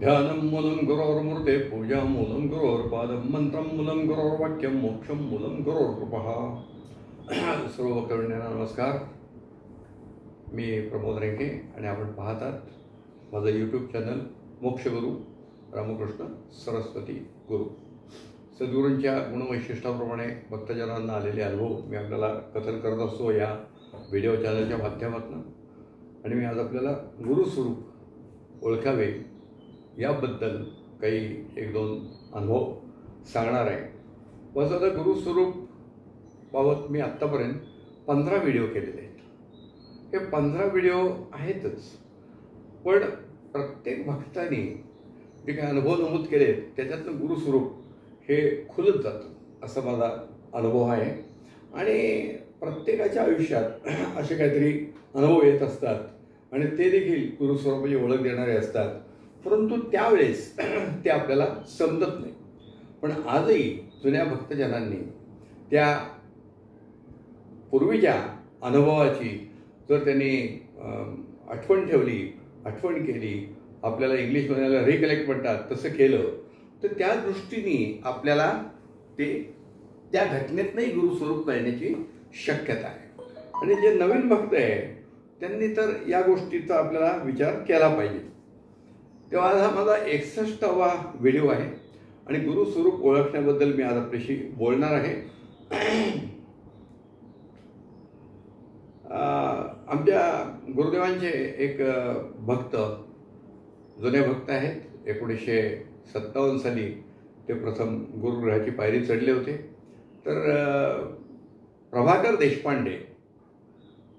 ध्यानं मूलं गुरोर्मूर्ते पूजा मूलं गुरोर्पादं मंत्रं मूलं गुरोर्वाक्यं मोक्षं मूलं गुरोर्कृपः. सर्व भक्तवृंदांना नमस्कार. मी प्रमोद रेंके आणि आपण पाहतात माझं यूट्यूब चॅनल मोक्षगुरू रामकृष्ण सरस्वती गुरु. सद्गुरूंच्या गुणवैशिष्ट्याप्रमाणे भक्तजनांना आलेले अनुभव मी आपल्याला कथन करत असतो या व्हिडिओ चॅनलच्या माध्यमातून. आणि मी आज आपल्याला गुरुस्वरूप ओळखावे याबद्दल काही एक दोन अनुभव सांगणार आहे. बस आता गुरुस्वरूप बाबत मी आत्तापर्यंत 15 व्हिडिओ केलेले आहेत. हे 15 व्हिडिओ आहेतच, पण प्रत्येक भक्ताने जे काही अनुभव नमूद केले त्याच्यातनं गुरुस्वरूप हे खुलत जातं असा माझा अनुभव आहे. आणि प्रत्येकाच्या आयुष्यात असे काहीतरी अनुभव येत असतात आणि ते देखील गुरुस्वरूपाची ओळख देणारे असतात, परंतु त्यावेळेस ते आपल्याला समजत नाही. पण आजही जुन्या भक्तजनांनी त्या पूर्वीच्या अनुभवाची जर त्यांनी आठवण ठेवली, आठवण केली, आपल्याला इंग्लिशमध्ये रिकलेक्ट म्हणतात तसं केलं, तर त्या दृष्टीने आपल्याला ते त्या घटनेतनंही गुरुस्वरूप कळण्याची शक्यता आहे. आणि जे नवीन भक्त आहे त्यांनी तर या गोष्टीचा आपल्याला विचार केला पाहिजे. तेव्हा आज हा माझा 61वा व्हिडिओ आहे आणि गुरुस्वरूप ओळखण्याबद्दल मी आज आपल्याशी बोलणार आहे. आमच्या गुरुदेवांचे एक भक्त, जुने भक्त आहेत. 1957 साली ते प्रथम गुरुग्रहाची पायरी चढले होते. तर प्रभाकर देशपांडे,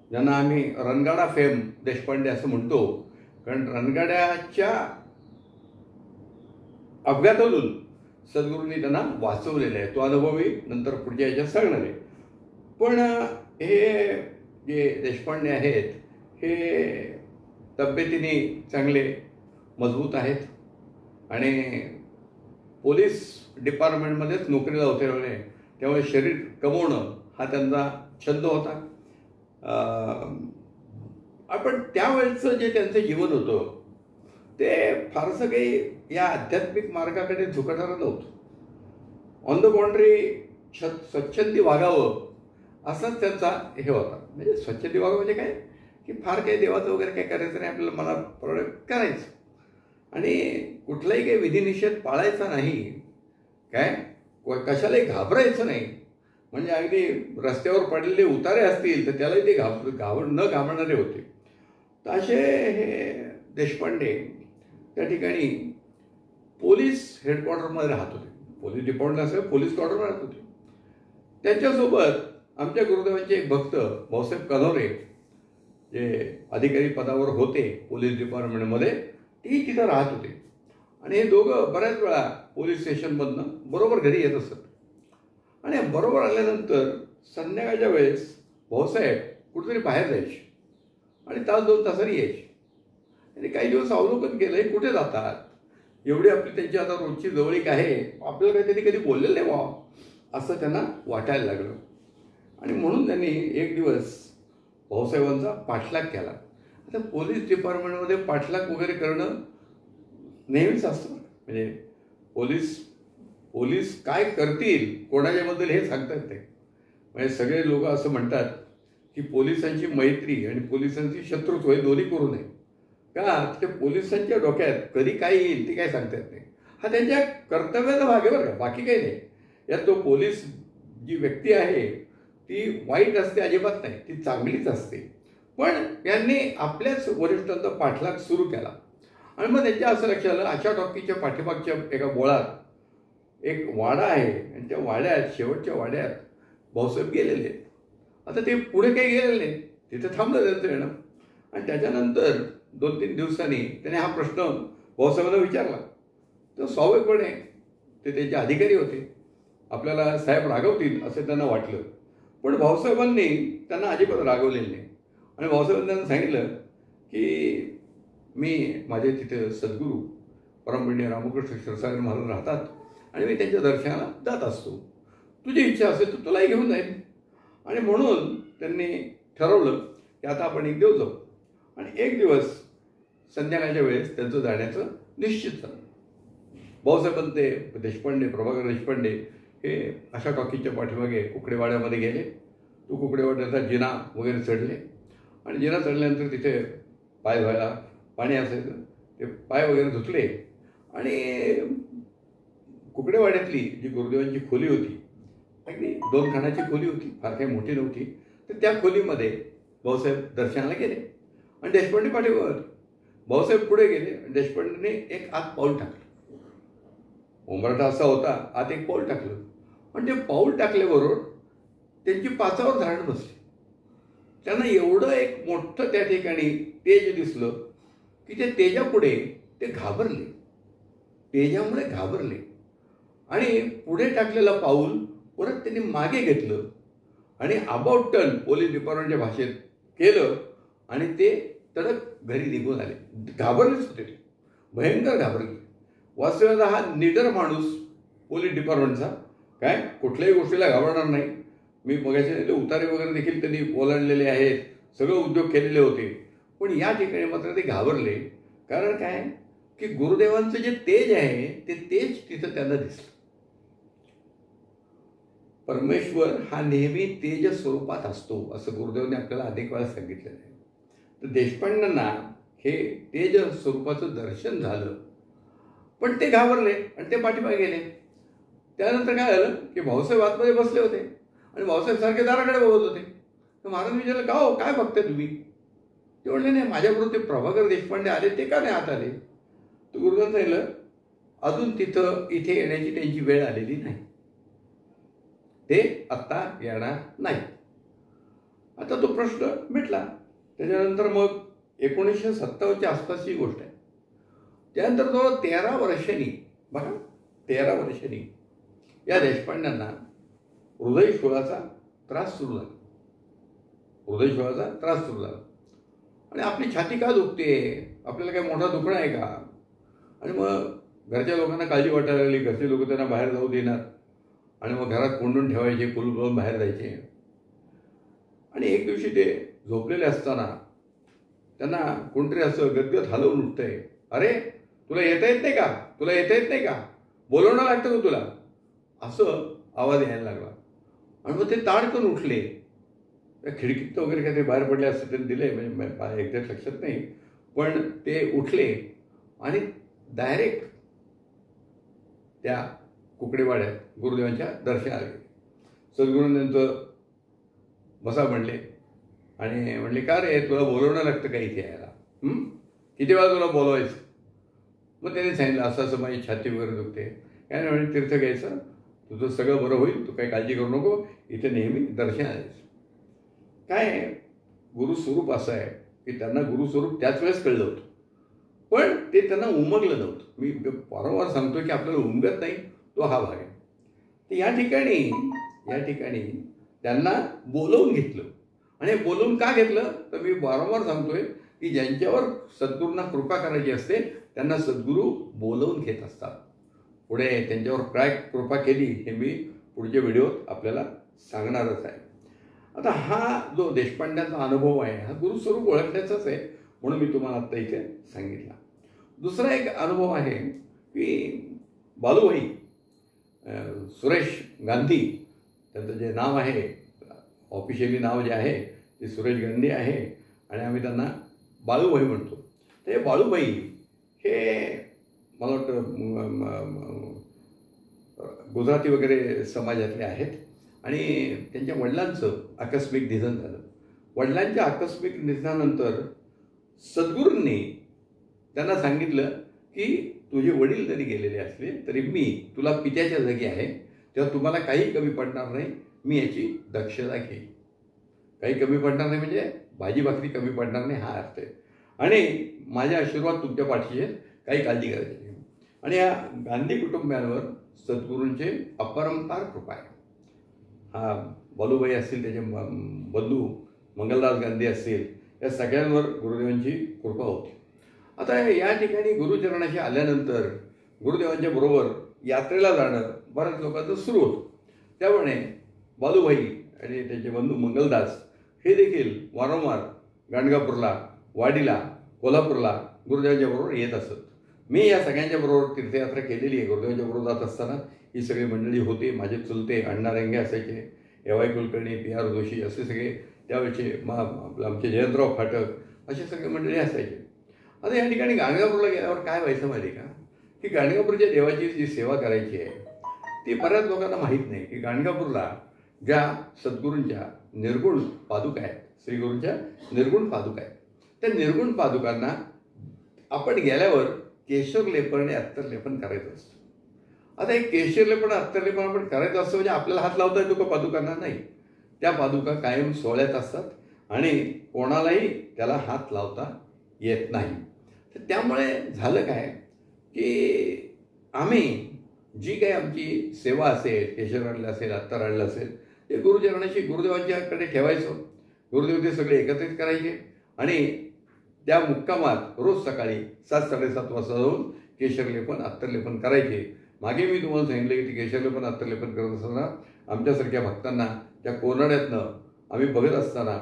ज्यांना आम्ही रणगाडा फेम देशपांडे असं म्हणतो, कारण रणगाड्याच्या अपघातातून सद्गुरूंनी त्यांना वाचवलेलं आहे. तो अनुभव मी नंतर पुढच्या याच्यात सांगणार आहे. पण हे जे देशपांडे आहेत हे तब्येतीने चांगले मजबूत आहेत आणि पोलीस डिपार्टमेंटमध्येच नोकरीला होते वेळे, त्यामुळे शरीर कमवणं हा त्यांचा छंद होता. आपण त्यावेळेचं जे त्यांचं जीवन होतं ते फारसं काही या आध्यात्मिक मार्गाकडे झुकणारं नव्हतं. ऑन द कॉन्ट्री स्वच्छंदी वागावं असाच त्यांचा हे होता. म्हणजे स्वच्छंदी वागावं म्हणजे काय की फार काही देवाचं वगैरे काही करायचं नाही, आपल्याला मनाप्रमाणे करायचं आणि कुठलाही काही विधिनिषेध पाळायचा नाही, काय कशालाही घाबरायचं नाही. म्हणजे अगदी रस्त्यावर पडलेले उतारे असतील तर त्यालाही ते न घाबरणारे होते. तर असे हे देशपांडे त्या ठिकाणी पोलीस हेडक्वार्टरमध्ये राहत होते. पोलीस डिपार्टमेंट असं पोलीस क्वार्टरमध्ये राहत होते. त्यांच्यासोबत आमच्या गुरुदेवांचे एक भक्त भाऊसाहेब कनोरे, जे अधिकारी पदावर होते पोलीस डिपार्टमेंटमध्ये, ती तिथं राहत होते. आणि हे दोघं बऱ्याच वेळा पोलीस स्टेशनमधनं बरोबर घरी येत असत. आणि बरोबर आल्यानंतर संध्याकाळच्या वेळेस भाऊसाहेब कुठेतरी बाहेर जायचे आणि तास 2 तासांनी यायचे. आणि काही दिवस अवलोकन केलं, हे कुठे जातात, एवढी आपली त्यांची आता रोजची जवळीक आहे, आपल्याला काही त्यांनी कधी बोललेलं नाही व्हावं असं त्यांना वाटायला लागलं. आणि म्हणून त्यांनी एक दिवस भाऊसाहेबांचा पाठलाग केला. आता पोलीस डिपार्टमेंटमध्ये पाठलाग वगैरे करणं नेहमीच असतं. म्हणजे पोलीस काय करतील कोणाच्याबद्दल हे सांगता येत नाही. म्हणजे सगळे लोक असं म्हणतात की पोलिसांची मैत्री आणि पोलिसांची शत्रुत्व हे दोन्ही करू नये. का ते पोलिसांच्या डोक्यात कधी काय येईल ते काय सांगता येत नाही. हा त्यांच्या कर्तव्याचा भाग आहे बरं का, बाकी काही नाही. यात तो पोलीस जी व्यक्ती आहे ती वाईट असते अजिबात नाही, ती चांगलीच असते. पण यांनी आपल्याच वरिष्ठांचा पाठलाग सुरू केला. आणि मग त्यांच्या असं लक्षात आलं, आशा टॉकीच्या पाठीमागच्या एका बोळात एक वाडा आहे आणि त्या वाड्यात, शेवटच्या वाड्यात भाऊसाहेब गेलेले आहेत. आता ते पुढे काही गेलेले नाही, तिथे थांबलं त्यांचं येणं. आणि त्याच्यानंतर 2-3 दिवसांनी त्याने हा प्रश्न भाऊसाहेबांना विचारला. तर स्वाभाविकपणे ते त्यांचे अधिकारी होते, आपल्याला साहेब रागवतील असं त्यांना वाटलं. पण भाऊसाहेबांनी त्यांना अजिबात रागवलेलं नाही. आणि भाऊसाहेबांनी त्यांना सांगितलं की मी माझे तिथे सद्गुरू परमपूज्य रामकृष्ण क्षीरसागर महाराज राहतात आणि मी त्यांच्या दर्शनाला जात असतो. तुझी इच्छा असेल तर तुलाही घेऊन जाईल. आणि म्हणून त्यांनी ठरवलं की आता आपण एक दिवस जाऊ. आणि एक दिवस संध्याकाळच्या वेळेस त्यांचं जाण्याचं निश्चित झालं. भाऊसाहेब ते देशपांडे, प्रभाकर देशपांडे हे अशा टॉकीजच्या पाठीमागे कुकडेवाड्यामध्ये गेले. तो कुकडेवाड्याचा जिना वगैरे चढले आणि जिना चढल्यानंतर तिथे पाय धुवायला पाणी असायचं. ते पाय वगैरे धुतले आणि कुकडेवाड्यातली जी गुरुदेवांची खोली होती, अगदी 2 खाणाची खोली होती, फार काही मोठी नव्हती. तर त्या खोलीमध्ये भाऊसाहेब दर्शनाला गेले आणि देशपांडे पाठीवर. भाऊसाहेब पुढे गेले आणि देशपांडेने एक आत पाऊल टाकलं. उंबरठा असा होता, आत एक पाऊल टाकलं आणि ते पाऊल टाकल्याबरोबर त्यांची पाचावर धारण बसली. त्यांना एवढं एक मोठं त्या ठिकाणी तेज दिसलं की ते तेजापुढे ते घाबरले. तेजामुळे घाबरले आणि पुढे टाकलेलं पाऊल परत त्यांनी मागे घेतलं आणि अबाउट टर्न पोलीस डिपार्टमेंटच्या भाषेत केलं आणि ते तडक घरी निघून आले. घाबरलेच होते ते, भयंकर घाबरले. वास्तव्यात हा निडर माणूस पोलीस डिपार्टमेंटचा, काय कुठल्याही गोष्टीला घाबरणार नाही. मी मगाशी उतारे वगैरे देखील त्यांनी ओलांडलेले आहेत, सगळं उद्योग केलेले होते. पण या ठिकाणी मात्र ते घाबरले. कारण काय की गुरुदेवांचं जे तेज आहे ते तेज तिथं त्यांना दिसलं. परमेश्वर हा नेहमी तेज स्वरूपात असतो असं गुरुदेवांनी आपल्याला अनेक वेळा सांगितलेलं आहे. तर देशपांड्यांना हे तेज स्वरूपाचं दर्शन झालं, पण ते घाबरले आणि ते पाठीमागे गेले. त्यानंतर काय झालं की भाऊसाहेब आतमध्ये बसले होते आणि भाऊसाहेब सारखे दाराकडे बघत होते. तर महाराज विचारलं, का हो, काय बघताय तुम्ही? ते म्हणले, नाही, माझ्याबरोबर ते प्रभाकर देशपांडे आले, ते का नाही आत आले? तर गुरुदेवांनी सांगितलं, अजून इथे येण्याची त्यांची वेळ आलेली नाही, ते आत्ता येणार नाही. आता तो प्रश्न मिटला. त्याच्यानंतर मग 1957च्या आसपासची गोष्ट आहे. त्यानंतर जवळ 13 वर्षांनी, बघा 13 वर्षांनी या देशपांड्यांना हृदयशोलाचा त्रास सुरू झाला. हृदयशोलाचा त्रास सुरू झाला आणि आपली छाती का दुखते, आपल्याला काय मोठा दुखणं आहे का? आणि मग घरच्या लोकांना काळजी वाटायला लागली. घरचे लोक त्यांना बाहेर जाऊ देणार आणि मग घरात कोंडून ठेवायचे, कुलूप लावून बाहेर जायचे. आणि एक दिवशी ते झोपलेले असताना त्यांना कोणतरी असं गदगद हलवून उठतंय. अरे, तुला येता येत नाही का? तुला येता येत नाही का? बोलवणं लागतं का तुला? असं आवाज यायला लागला. आणि मग ते ताडकन उठले. त्या खिडकीत वगैरे काय ते बाहेर पडले असं त्यांनी दिले, म्हणजे एकदा लक्षात नाही. पण ते उठले आणि डायरेक्ट त्या कुकडेवाड्यात गुरुदेवांच्या दर्शनाला गेले. सद्गुरूंनी त्यांचं बसा म्हणले आणि म्हणले, का रे, तुला बोलवणं लागतं का इथे यायला? किती वेळा तुला बोलवायचं? मग त्यांनी सांगितलं, असं असं माझी छाती वगैरे दुखते. काय नाही म्हणजे तीर्थ घ्यायचं, तुझं सगळं बरं होईल, तू काही काळजी करू नको, इथे नेहमी दर्शनाला यायचं. काय गुरुस्वरूप असं आहे की त्यांना गुरुस्वरूप त्याच वेळेस कळलं होतं, पण ते त्यांना उमगलं नव्हतं. मी वारंवार सांगतो की आपल्याला उमगत नाही, तो हा भाग आहे. तर या ठिकाणी त्यांना बोलवून घेतलं. आणि बोलवून का घेतलं तर मी वारंवार सांगतोय की ज्यांच्यावर सद्गुरूंना कृपा करायची असते त्यांना सद्गुरू बोलवून घेत असतात. पुढे त्यांच्यावर काय कृपा केली हे मी पुढच्या व्हिडिओत आपल्याला सांगणारच आहे. आता हा जो देशपांड्यांचा अनुभव आहे हा गुरुस्वरूप ओळखण्याचाच आहे, म्हणून मी तुम्हाला आत्ता इथे सांगितला. दुसरा एक अनुभव आहे की बालूभाई सुरेश गांधी, त्यांचं जे नाव आहे, ऑफिशियली नाव जे आहे ते सुरेश गांधी आहे आणि आम्ही त्यांना बाळूभाई म्हणतो. ते बाळूभाई हे मला वाटतं गुजराती वगैरे समाजातले आहेत आणि त्यांच्या वडिलांचं आकस्मिक निधन झालं. वडिलांच्या आकस्मिक निधनानंतर सद्गुरूंनी त्यांना सांगितलं की तुझे वडील जरी गेलेले असले तरी मी तुला पित्याच्या जागी आहे, तेव्हा तुम्हाला काही कमी पडणार नाही, मी याची दक्षता घेईन. काही कमी पडणार नाही म्हणजे भाजी भाकरी कमी पडणार नाही हा अर्थ आहे. आणि माझे आशीर्वाद तुमच्या पाठीशी आहेत, काही काळजी करायची नाही. आणि या गांधी कुटुंबियांवर सद्गुरूंचे अपरंपार कृपा आहे. हा बालूभाई असतील, त्याचे बंधू मंगलदास गांधी असतील, या सगळ्यांवर गुरुदेवांची कृपा होती. आता या ठिकाणी गुरुचरणाशी आल्यानंतर गुरुदेवांच्या बरोबर यात्रेला जाणं बऱ्याच लोकांचं सुरू होतं. त्यामुळे बालूभाई आणि त्यांचे बंधू मंगलदास हे देखील वारंवार गाणगापूरला, वाडीला, कोल्हापूरला गुरुदेवांच्या बरोबर येत असत. मी या सगळ्यांच्या बरोबर तीर्थयात्रा केलेली आहे. गुरुदेवांच्या बरोबर जात असताना ही सगळी मंडळी होती. माझे चुलते अण्णा रेंगे असायचे, एवाय कुलकर्णी, पी आर जोशी असे सगळे त्यावेळेचे आमचे जयंतराव फाटक असे सगळे मंडळी असायचे. आता या ठिकाणी गाणगापूरला गेल्यावर काय व्हायचं माहिती आहे का, की गाणगापूरच्या देवाची जी सेवा करायची आहे ती बऱ्याच लोकांना माहीत नाही. की गाणगापूरला ज्या सद्गुरूंच्या निर्गुण पादुका आहेत, श्रीगुरूंच्या निर्गुण पादुका आहेत, त्या निर्गुण पादुकांना आपण गेल्यावर केशर लेपन आणि अत्तर लेपन करायचं असतं. आता एक केशर लेपन अत्तर लेपन आपण करायचं असतं म्हणजे आपल्याला हात लावता येतो का पादुकांना? नाही. त्या पादुका कायम सोहळ्यात असतात आणि कोणालाही त्याला हात लावता येत नाही. तर त्यामुळे झालं काय की आम्ही जी काही आमची सेवा असेल, केशर आणलं असेल, अत्तर आणलं असेल, ते गुरुचरणाशी गुरुदेवांच्याकडे ठेवायचो. गुरुदेव ते सगळे एकत्रित करायचे आणि त्या मुक्कामात रोज सकाळी 7-7:30 वाजता जाऊन केशरलेपन अत्तरलेपन करायचे. मागे मी तुम्हाला सांगितलं की ते केशरलेपन अत्तरलेपन करत असताना आमच्यासारख्या भक्तांना त्या कोनाड्यातनं आम्ही बघत असताना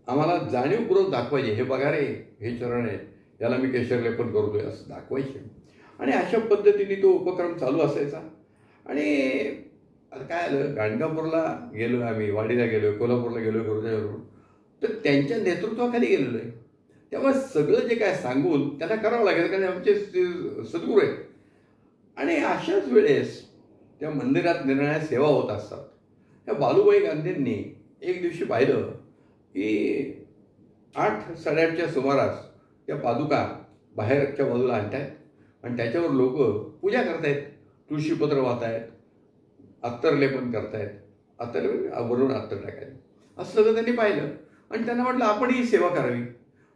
आम्हाला जाणीवपूर्वक दाखवायचे, हे बघा रे, हे चरण आहेत, याला मी केशरलेपन करतोय असं दाखवायचे. आणि अशा पद्धतीने तो उपक्रम चालू असायचा. आणि आता काय आलं, गाणगापूरला गेलो आम्ही, वाडीला गेलो, कोल्हापूरला गेलो गुरुदेवाबरोबर, तर त्यांच्या नेतृत्वाखाली गेलेलो आहे. तेव्हा सगळं जे काय सांगून त्यांना करावं लागेल, कारण आमचे सद्गुरू आहेत. आणि अशाच वेळेस त्या मंदिरात निरनिराळ्या सेवा होत असतात. त्या बालूबाई गांधींनी एक दिवशी पाहिलं की 8-8:30च्या सुमारास त्या पादुका बाहेरच्या बाजूला आणतायत आणि त्याच्यावर लोक पूजा करतायत, तुळशीपत्र वाहतायत, अत्तरलेपन करतायत, वरून अत्तर टाकायचं, असं सगळं त्यांनी पाहिलं. आणि त्यांना म्हटलं आपण ही सेवा करावी.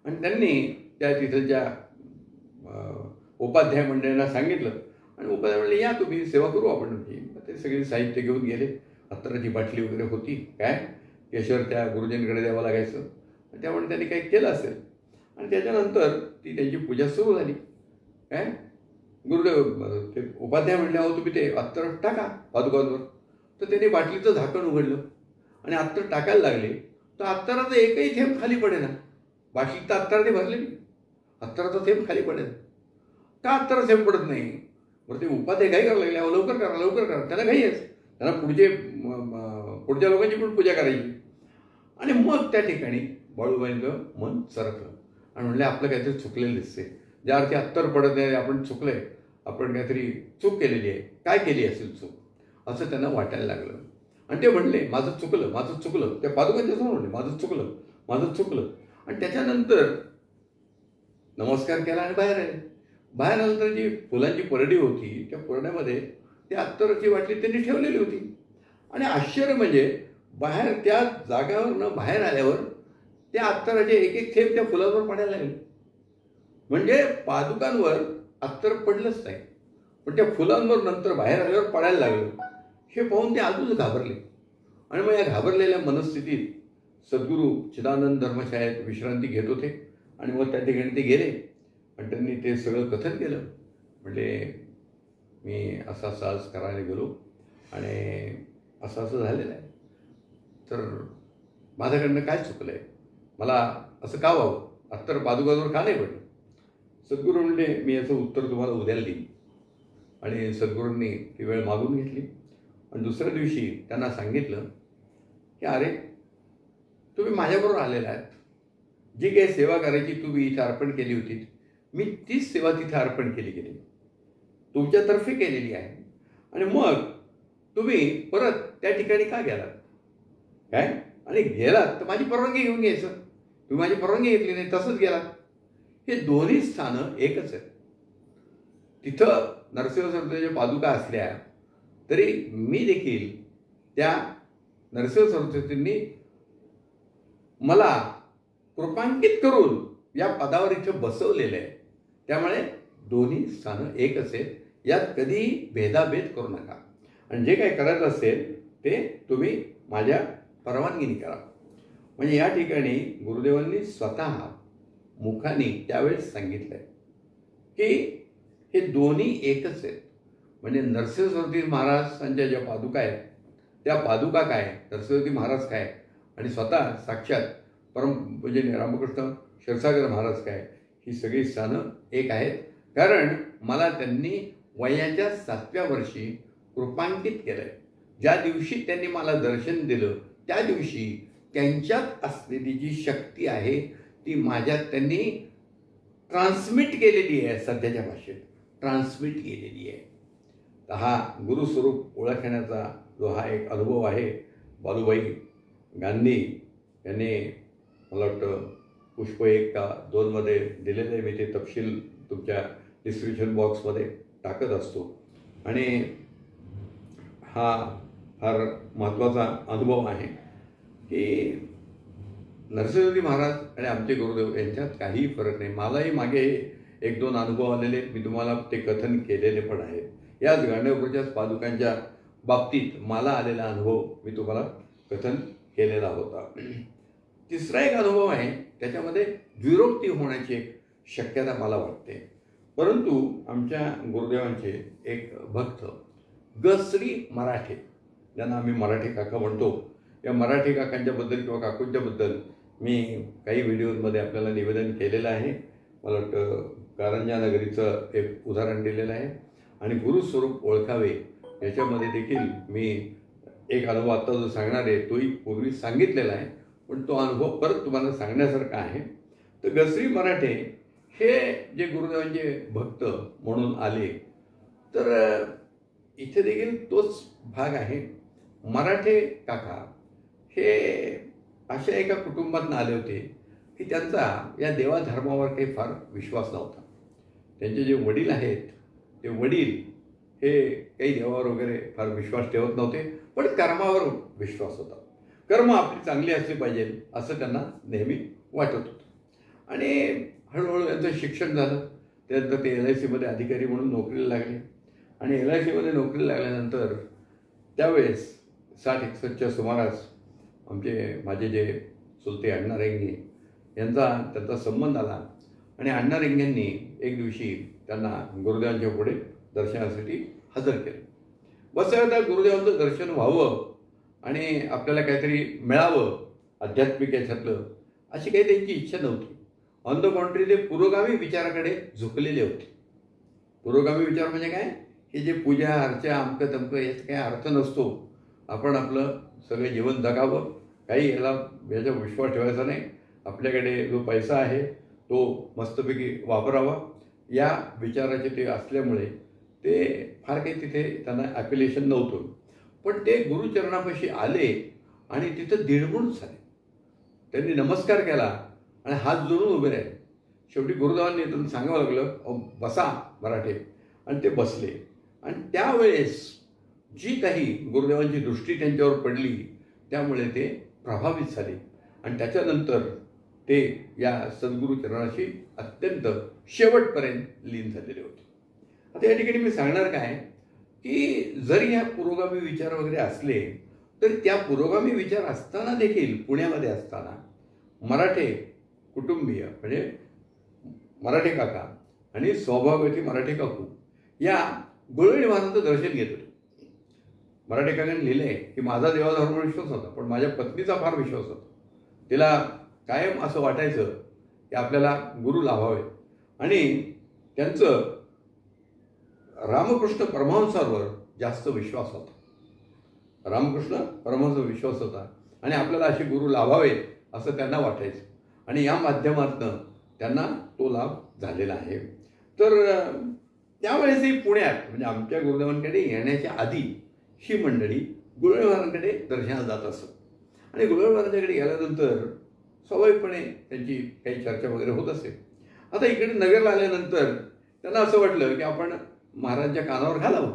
आणि त्यांनी त्या तिथलच्या उपाध्याय मंडळींना सांगितलं आणि उपाध्याय म्हणले या तुम्ही सेवा करू आपण तुमची. ते सगळे साहित्य घेऊन गेले. अत्तराची बाटली वगैरे होती, काय केशर त्या गुरुजींकडे द्यावं लागायचं, त्यामुळे त्यांनी काही केलं असेल. आणि त्याच्यानंतर ती त्यांची पूजा सुरू झाली. काय गुरुदेव ते उपाध्याय म्हणले अहो तुम्ही ते अत्तर टाका पादुकांवर. तर त्यांनी बाटलीचं झाकण उघडलं आणि अत्तर टाकायला लागले. तर अत्तराचं एकही थेंब खाली पडेना. बाटलीत तर अत्तराने भरलेली, अत्तराचा थेंब खाली पडेल. का अत्तरा थेंब पडत नाही? बरं ते उपाध्याय घाई करायला लागले, लवकर करा लवकर करा. त्यांना घाई आहेच, त्यांना पुढच्या लोकांची पण पूजा करायची. आणि मग त्या ठिकाणी बाळूबाईंचं मन सरकलं आणि म्हणले आपलं काहीतरी चुकलेलं दिसते. ज्या अर्थी अत्तर पडत नाही आपण चुकलंय, आपण काहीतरी चूक केलेली आहे. काय केली असेल चूक असं त्यांना वाटायला लागलं. आणि ते म्हणले माझं चुकलं, माझं चुकलं. त्या पादुकांच्या समोर म्हणले माझं चुकलं, माझं चुकलं. आणि त्याच्यानंतर नमस्कार केला आणि बाहेर आले. बाहेर आल्यानंतर जी फुलांची परडी होती त्या परड्यामध्ये त्या अत्तराची बाटली त्यांनी ठेवलेली होती. आणि आश्चर्य म्हणजे बाहेर त्या जागेवरनं बाहेर आल्यावर त्या अत्तराचे एक एक थेंब त्या फुलांवर पडायला लागले. म्हणजे पादुकांवर अत्तर पडलंच नाही, पण त्या फुलांवर नंतर बाहेर आल्यावर पडायला लागलं. हे पाहून ते अजून घाबरले. आणि मग या घाबरलेल्या मनस्थितीत सद्गुरू चिदानंद धर्मशाळेत विश्रांती घेत होते. आणि मग त्या ठिकाणी ते गेले आणि त्यांनी ते सगळं कथन केलं. म्हणजे मी असा आज करायला गेलो आणि असं असं झालेलं आहे, तर माझ्याकडनं काय चुकलं आहे, मला असं का व्हावं, अत्तर पादुकांवर का नाही पडलं? सद्गुरू म्हणले मी याचं उत्तर तुम्हाला उद्याला देईन. आणि सद्गुरूंनी ती वेळ मागून घेतली. आणि दुसऱ्या दिवशी त्यांना सांगितलं की अरे तुम्ही माझ्याबरोबर आलेला आहात, जी काही सेवा करायची तुम्ही इथे अर्पण केली होती, मी तीच सेवा तिथे अर्पण केली गेली, तुमच्यातर्फे केलेली आहे. आणि मग तुम्ही परत त्या ठिकाणी का गेलात? काय आणि गेलात तर माझी परवानगी घेऊन घ्यायचं. तुम्ही माझी परवानगी घेतली नाही, तसंच गेलात. हे दोन्ही स्थानं एकच आहेत. तिथं नरसिंह सरस्वतीच्या पादुका असल्या तरी मी देखील त्या नरसिंह सरस्वतींनी मला कृपांकित करून या पदावर इथं बसवलेलं आहे. त्यामुळे दोन्ही स्थानं एकच आहेत, यात कधीही भेदाभेद करू नका. आणि जे काही करायचं असेल ते तुम्ही माझ्या परवानगीने करा. म्हणजे या ठिकाणी गुरुदेवांनी स्वतः मुखाने त्यावेळेस सांगितलंय की हे दोन्ही एकच आहेत. म्हणजे नरसिंह सरस्वती महाराजांच्या ज्या पादुका आहेत त्या पादुका काय, नरसिंह महाराज काय आणि स्वतः साक्षात परमपूज्य रामकृष्ण क्षीरसागर महाराज काय, ही सगळी स्थानं एक आहेत. कारण मला त्यांनी वयाच्या 7व्या वर्षी रूपांकित केलंय. ज्या दिवशी त्यांनी मला दर्शन दिलं त्या दिवशी त्यांच्यात असलेली जी शक्ती आहे ती माझ्यात त्यांनी ट्रान्समिट केलेली आहे. सध्याच्या भाषेत ट्रान्समिट केलेली आहे. तर हा गुरुस्वरूप ओळखण्याचा जो हा एक अनुभव आहे, बालूभाई गांधी यांनी मला वाटतं पुष्प 1 का 2 मध्ये दिलेलं आहे. मी ते तपशील तुमच्या डिस्क्रिप्शन बॉक्समध्ये टाकत असतो. आणि हा फार महत्त्वाचा अनुभव आहे की नरसिंहजी महाराज आणि आमचे गुरुदेव यांच्यात काहीही फरक नाही. मलाही मागे 1-2 अनुभव आलेले, मी तुम्हाला ते कथन केलेले पण आहेत. याच गांडवपूरच्या पादुकांच्या बाबतीत मला आलेला अनुभव मी तुम्हाला कथन केलेला होता. तिसरा एक अनुभव आहे, त्याच्यामध्ये विरोक्ती होण्याची एक शक्यता मला वाटते. परंतु आमच्या गुरुदेवांचे एक भक्त गश्री मराठे, ज्यांना आम्ही मराठी काका म्हणतो, या मराठी काकांच्याबद्दल किंवा काकूंच्याबद्दल मी काही व्हिडिओमध्ये आपल्याला निवेदन केलेलं आहे. मला वाटतं कारंजा नगरीचं एक उदाहरण दिलेलं आहे. आणि गुरुस्वरूप ओळखावे याच्यामध्ये देखील मी एक अनुभव आत्ता जो सांगणार आहे तोही पूर्वी सांगितलेला आहे, पण तो अनुभव परत तुम्हाला सांगण्यासारखा आहे. तर गश्री मराठे हे जे गुरुदेवांचे भक्त म्हणून आले, तर इथे देखील तोच भाग आहे. मराठे काका हे अशा एका कुटुंबातून आले होते की त्यांचा या देवाधर्मावर काही फार विश्वास नव्हता. त्यांचे जे वडील आहेत ते वडील हे काही देवावर वगैरे फार विश्वास ठेवत नव्हते, पण कर्मावर विश्वास होता. कर्म आपली चांगली असली पाहिजे असं त्यांना नेहमी वाटत होतं. आणि हळूहळू त्यांचं शिक्षण झालं. त्यानंतर ते LICमध्ये अधिकारी म्हणून नोकरीला लागले. आणि LICमध्ये नोकरीला लागल्यानंतर त्यावेळेस 60-61च्या सुमारास माझे जे चुलते अण्णा रेंगे यांचा त्यांचा संबंध आला. आणि अण्णा रेंगेंनी एक दिवशी त्यांना गुरुदेवांच्या पुढे दर्शनासाठी हजर केलं. बसता गुरुदेवांचं दर्शन व्हावं आणि आपल्याला काहीतरी मिळावं आध्यात्मिक याच्यातलं, अशी काही त्यांची इच्छा नव्हती. ऑन द कॉन्ट्री ते पुरोगामी विचाराकडे झुकलेले होते. पुरोगामी विचार म्हणजे काय, की जे पूजा अर्चा अमकं तमकं याचा काही अर्थ नसतो. आपण आपलं सगळं जीवन जगावं, काही याचा विश्वास ठेवायचा नाही. आपल्याकडे जो पैसा आहे तो मस्तपैकी वापरावा, या विचाराचे ते असल्यामुळे ते फार काही तिथे त्यांना ॲपिलेशन नव्हतं. पण ते गुरुचरणापाशी आले आणि तिथं दिडगुण झाले. त्यांनी नमस्कार केला आणि हात जोडून उभे राहिले. शेवटी गुरुदेवांनी त्यांना सांगावं लागलं, बसा मराठे, आणि ते बसले. आणि त्यावेळेस जी काही गुरुदेवांची दृष्टी त्यांच्यावर पडली त्यामुळे ते प्रभावित झाले आणि त्याच्यानंतर ते या सद्गुरू चरणाशी अत्यंत शेवटपर्यंत लीन झालेले होते. आता या ठिकाणी मी सांगणार काय की जरी या पुरोगामी विचार वगैरे असले तर त्या पुरोगामी विचार असताना देखील पुण्यामध्ये असताना मराठे कुटुंबीय म्हणजे मराठे काका आणि स्वभावगती मराठे काकू या गुळवणी महाराजांचं दर्शन घेत होते. मराठे काकांनी लिहिले की माझा देवाधर्मावर विश्वास होता, पण माझ्या पत्नीचा फार विश्वास होता. तिला कायम असं वाटायचं की आपल्याला गुरु लाभावे आणि त्यांचं रामकृष्ण परमहंसावर जास्त विश्वास होता. रामकृष्ण परमहंस विश्वास होता आणि आपल्याला असे गुरु लाभावे असं त्यांना वाटायचं आणि या माध्यमातून त्यांना तो लाभ झालेला आहे. तर त्यावेळेसही पुण्यात म्हणजे आमच्या गुरुदेवांकडे येण्याच्या आधी ही मंडळी गुळवणी महाराजांकडे दर्शनाला जात असत. आणि गुळवणी महाराजांकडे गेल्यानंतर स्वाभाविकपणे त्यांची काही चर्चा वगैरे होत असे. आता इकडे नगरला आल्यानंतर त्यांना असं वाटलं की आपण महाराजांच्या कानावर घालावं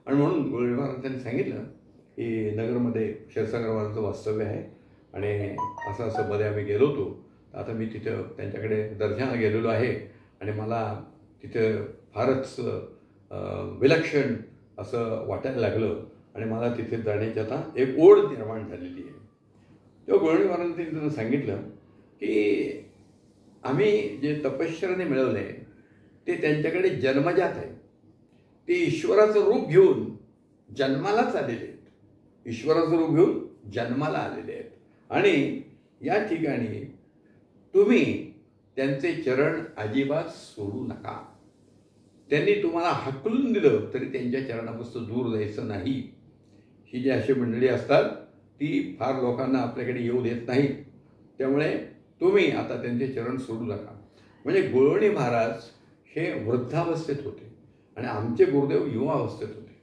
आणि म्हणून गुळवणी महाराजांनी सांगितलं की नगरमध्ये क्षीरसागर महाराजांचं वास्तव्य आहे आणि असं असं मध्ये आम्ही गेलो होतो. आता मी तिथं त्यांच्याकडे दर्शनाला गेलेलो आहे आणि मला तिथं फारच विलक्षण असं वाटायला लागलं आणि मला तिथे जाण्याची आता एक ओढ निर्माण झालेली आहे. तेव्हा गुळवणी महाराजांनी त्यांना सांगितलं की आम्ही जे तपश्चर्याने मिळवलं आहे ते त्यांच्याकडे जन्मजात आहे. ते ईश्वराचं रूप घेऊन जन्मालाच आलेले आहेत. ईश्वराचं रूप घेऊन जन्माला आलेले आहेत आणि या ठिकाणी तुम्ही त्यांचे चरण अजिबात सोडू नका. त्यांनी तुम्हाला हाकलून दिलं तरी त्यांच्या चरणापासून दूर जायचं नाही. ही जी अशी मंडळी असतात ती फार लोकांना आपल्याकडे येऊ देत नाहीत. त्यामुळे तुम्ही आता त्यांचे चरण सोडू नका. म्हणजे गोळवणी महाराज हे वृद्धावस्थेत होते आणि आमचे गुरुदेव युवावस्थेत होते.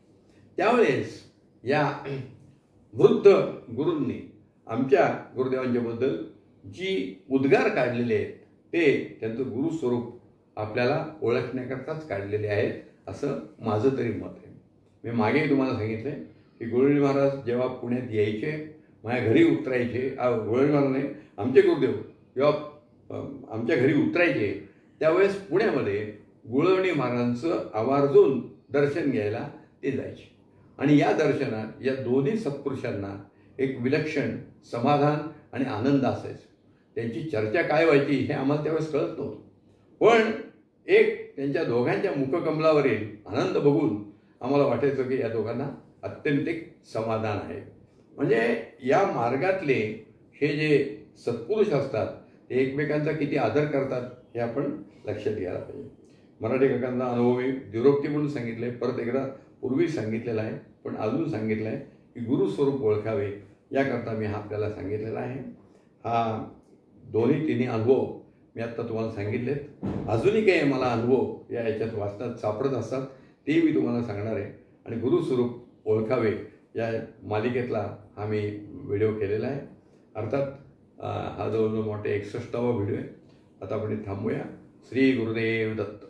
त्यावेळेस या वृद्ध गुरूंनी आमच्या गुरुदेवांच्याबद्दल जी उद्गार काढलेले आहेत ते त्यांचं गुरुस्वरूप आपल्याला ओळखण्याकरताच काढलेले आहेत असं माझं तरी मत आहे. मी मागेही तुम्हाला सांगितलं आहे की गोळवणी महाराज जेव्हा पुण्यात यायचे, माझ्या घरी उतरायचे, गोळवणी महाराज आमचे गुरुदेव जेव्हा आमच्या घरी उतरायचे त्यावेळेस पुण्यामध्ये गोळवणी महाराजांचं आवर्जून दर्शन घ्यायला ते जायचे. आणि या दर्शनात या दोन्ही सत्पुरुषांना एक विलक्षण समाधान आणि आनंद असायचा. त्यांची चर्चा काय व्हायची हे आम्हाला त्यावेळेस कळत नव्हतं, पण एक त्यांच्या दोघांच्या मुखकमलावरील आनंद बघून आम्हाला वाटायचं की या दोघांना अत्यंत एक समाधान आहे. म्हणजे या मार्गातले हे जे सत्पुरुष असतात ते एकमेकांचा किती आदर करतात हे आपण लक्षात घ्यायला पाहिजे. मराठी काकांचा अनुभव मी द्विरोक्ती म्हणून सांगितलं आहे, परत एकदा पूर्वी सांगितलेला आहे, पण अजून सांगितलं आहे की गुरुस्वरूप ओळखावे याकरता मी हा आपल्याला सांगितलेला आहे. हा दोन्ही तिन्ही अनुभव मी आत्ता तुम्हाला सांगितलेत. अजूनही काही मला अनुभव याच्यात वाचनात सापडत असतात ते मी तुम्हाला सांगणार आहे. आणि गुरुस्वरूप ओळखावे या मालिकेतला हा मी व्हिडिओ केलेला आहे. अर्थात हा जवळजवळ मोठे 61वा व्हिडिओ आहे. आता आपण थांबूया. श्री गुरुदेव दत्त.